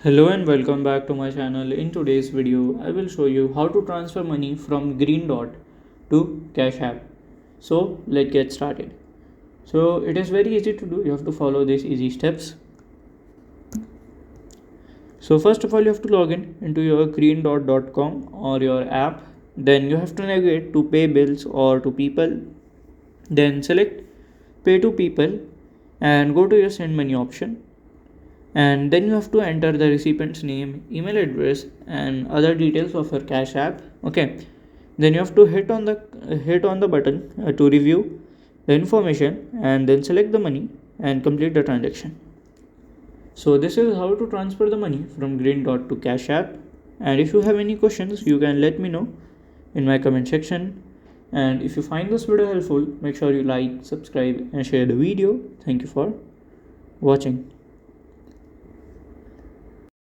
Hello and welcome back to my channel. In today's video, I will show you how to transfer money from Greendot to Cash App. So let's get started. So it is very easy to do. You have to follow these easy steps. So first of all, you have to log in into your greendot.com or your app. Then you have to navigate to pay bills or to people. Then select pay to people and go to your send money option, and then you have to enter the recipient's name, email address and other details of your Cash App. Okay, then you have to hit on the button to review the information and then select the money and complete the transaction. So this is how to transfer the money from Greendot to Cash App, and if you have any questions you can let me know in my comment section. And if you find this video helpful, make sure you like, subscribe and share the video. Thank you for watching.